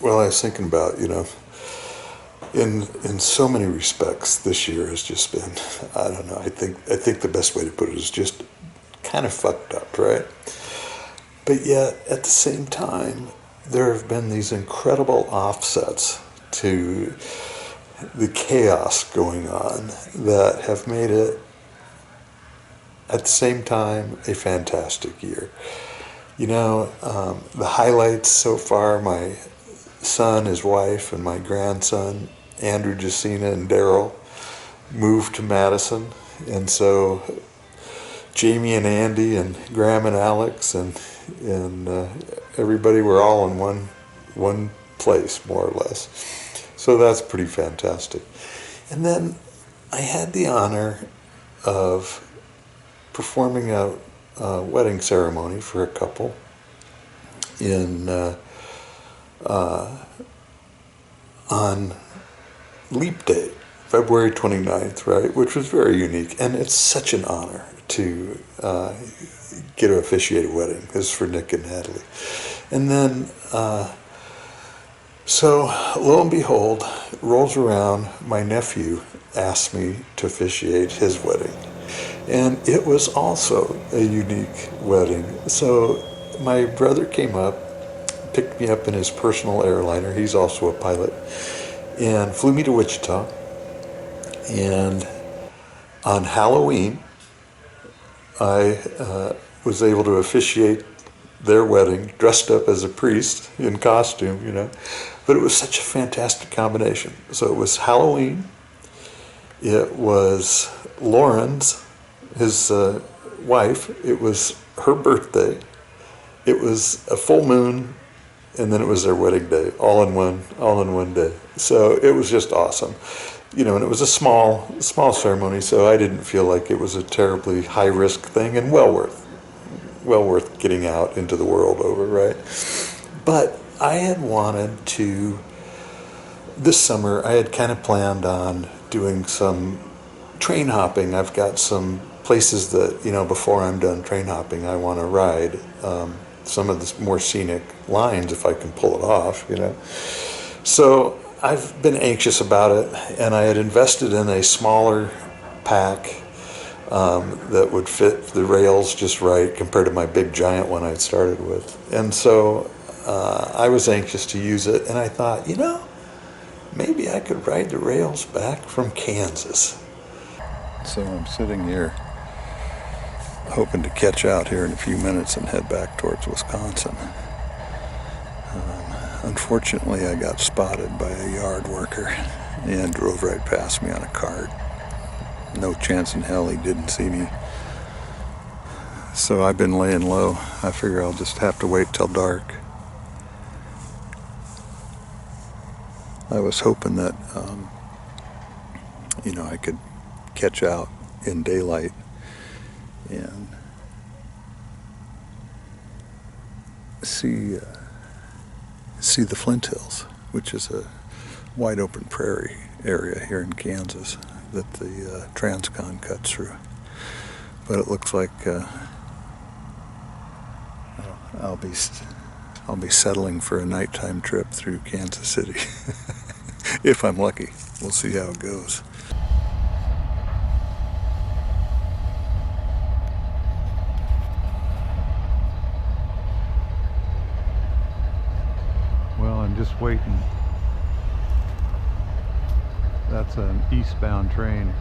Well, I was thinking about, in so many respects, this year has just been, I don't know, I think the best way to put it is just kind of fucked up, right? But yet, at the same time, there have been these incredible offsets to the chaos going on that have made it, at the same time, a fantastic year. The highlights so far, my son, his wife, and my grandson, Andrew, Jacina, and Daryl, moved to Madison. And so Jamie and Andy and Graham and Alex and everybody were all in one place, more or less. So that's pretty fantastic. And then I had the honor of performing a wedding ceremony for a couple in on Leap Day, February 29th, right, which was very unique. And it's such an honor to get to officiate a wedding. This is for Nick and Natalie. And then, so lo and behold, rolls around, my nephew asked me to officiate his wedding. And it was also a unique wedding. So my brother came up, picked me up in his personal airliner. He's also a pilot, and flew me to Wichita. And on Halloween, I was able to officiate their wedding, dressed up as a priest in costume, But it was such a fantastic combination. So it was Halloween. It was Lauren's, his wife. It was her birthday. It was a full moon, and then it was their wedding day, all in one day. So it was just awesome, and it was a small ceremony, so I didn't feel like it was a terribly high risk thing, and well worth getting out into the world over, right? But I had wanted to, this summer, I had kind of planned on doing some train hopping. I've got some places that, before I'm done train hopping, I want to ride some of the more scenic lines if I can pull it off, So I've been anxious about it, and I had invested in a smaller pack that would fit the rails just right compared to my big giant one I'd started with. And so I was anxious to use it, and I thought, maybe I could ride the rails back from Kansas. So I'm sitting here hoping to catch out here in a few minutes and head back towards Wisconsin. Unfortunately, I got spotted by a yard worker and drove right past me on a cart. No chance in hell he didn't see me. So I've been laying low. I figure I'll just have to wait till dark. I was hoping that, I could catch out in daylight and see the Flint Hills, which is a wide open prairie area here in Kansas that the Transcon cuts through. But it looks like I'll be settling for a nighttime trip through Kansas City. If I'm lucky. We'll see how it goes. Well, I'm just waiting. That's an eastbound train.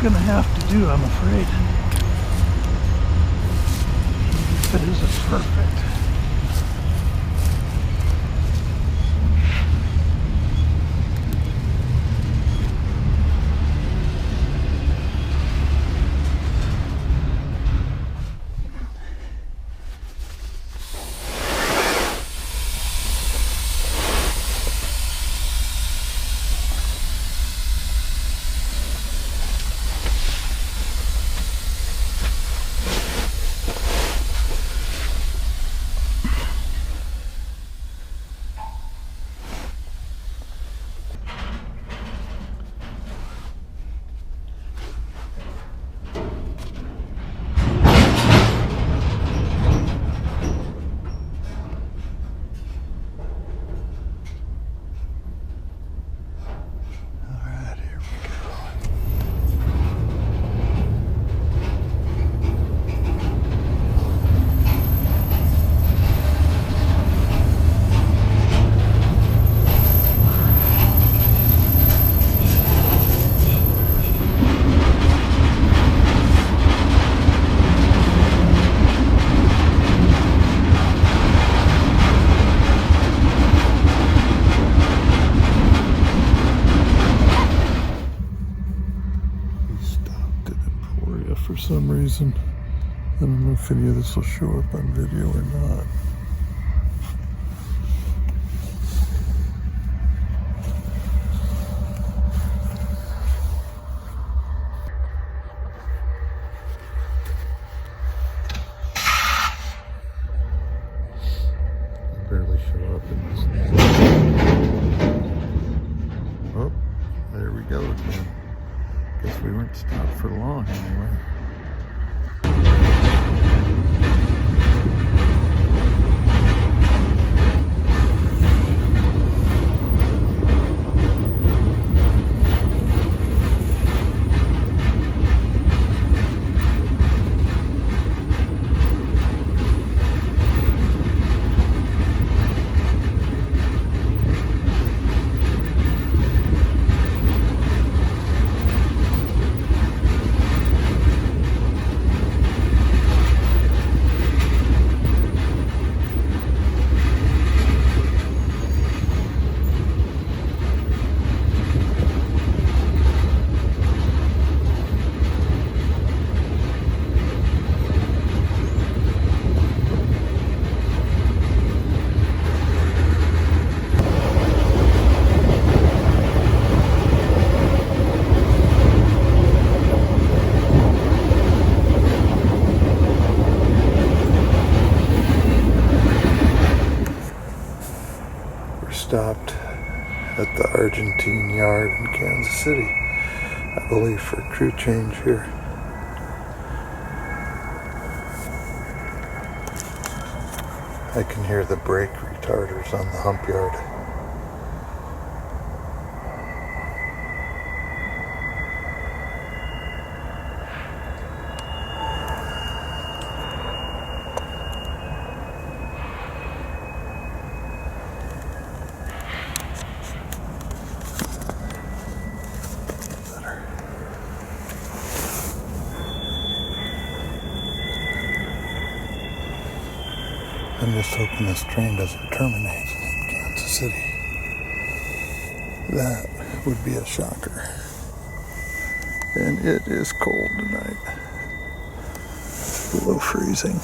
Gonna have to do, I'm afraid. It isn't perfect. Madison. I don't know if any of this will show up on video or not. Barely show up in this. Oh, there we go again. Guess we weren't stopped for long anyway. Stopped at the Argentine yard in Kansas City, I believe, for a crew change here. I can hear the brake retarders on the hump yard. I'm just hoping this train doesn't terminate in Kansas City. That would be a shocker. And it is cold tonight. Below freezing.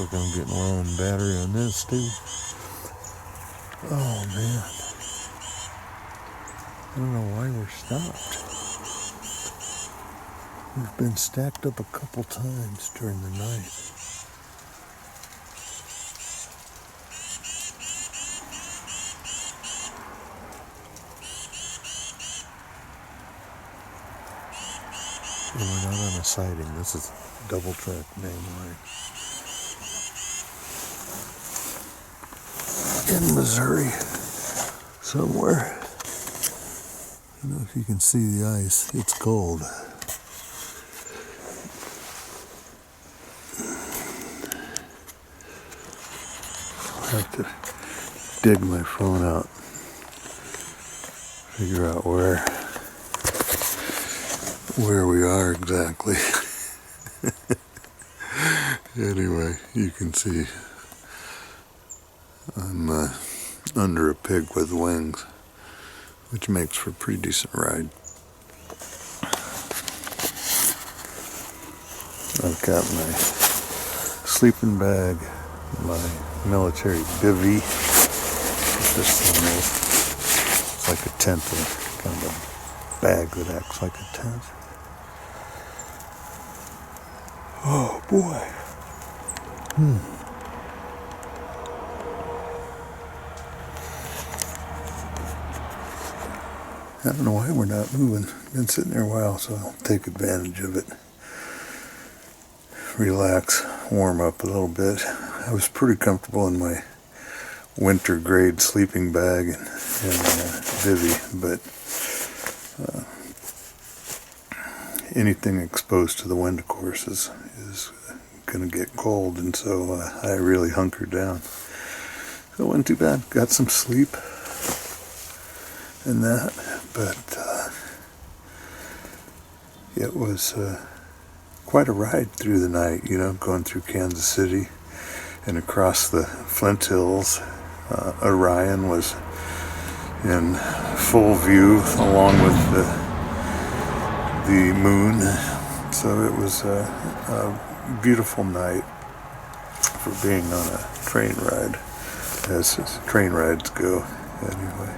like I'm getting low on battery on this too. Oh man. I don't know why we're stopped. We've been stacked up a couple times during the night. And we're not on a siding. This is a double track main line. In Missouri, somewhere. I don't know if you can see the ice. It's cold. I have to dig my phone out, figure out where we are exactly. Anyway, you can see I'm under a pig with wings, which makes for a pretty decent ride. I've got my sleeping bag, my military bivvy. What this thing is. It's like a tent, kind of a bag that acts like a tent. Oh boy. I don't know why we're not moving. Been sitting there a while, so I'll take advantage of it. Relax, warm up a little bit. I was pretty comfortable in my winter grade sleeping bag and bivvy, but anything exposed to the wind, of course, is going to get cold, and so I really hunkered down. So it wasn't too bad. Got some sleep and that, but it was quite a ride through the night, going through Kansas City and across the Flint Hills. Orion was in full view along with the moon, so it was a beautiful night for being on a train ride, as train rides go anyway.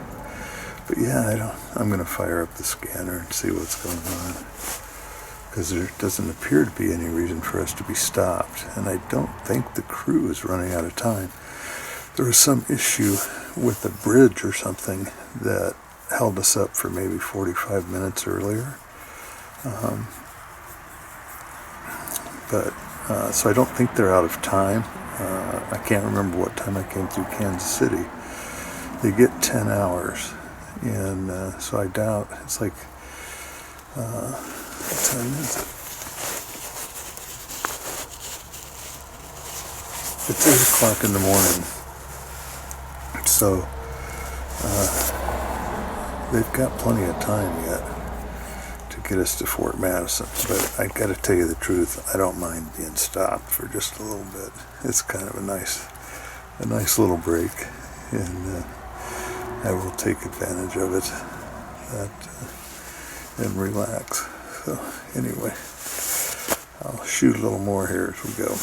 But yeah, I'm going to fire up the scanner and see what's going on, because there doesn't appear to be any reason for us to be stopped, and I don't think the crew is running out of time. There was some issue with the bridge or something that held us up for maybe 45 minutes earlier. So I don't think they're out of time. I can't remember what time I came through Kansas City. They get 10 hours, and so I doubt it's like, what time is it? It's 8 o'clock in the morning, so they've got plenty of time yet to get us to Fort Madison. But I got to tell you the truth, I don't mind being stopped for just a little bit. It's kind of a nice little break, and I will take advantage of it and relax. So anyway, I'll shoot a little more here as we go.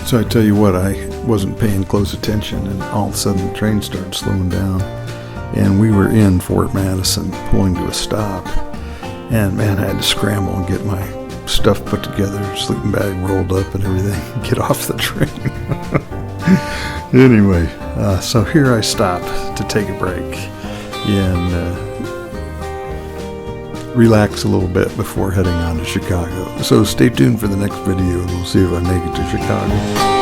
So I tell you what, I wasn't paying close attention, and all of a sudden the train started slowing down, and we were in Fort Madison, pulling to a stop. And man, I had to scramble and get my stuff put together, sleeping bag rolled up and everything, and get off the train. Anyway, so here I stopped to take a break and relax a little bit before heading on to Chicago. So stay tuned for the next video, and we'll see if I make it to Chicago.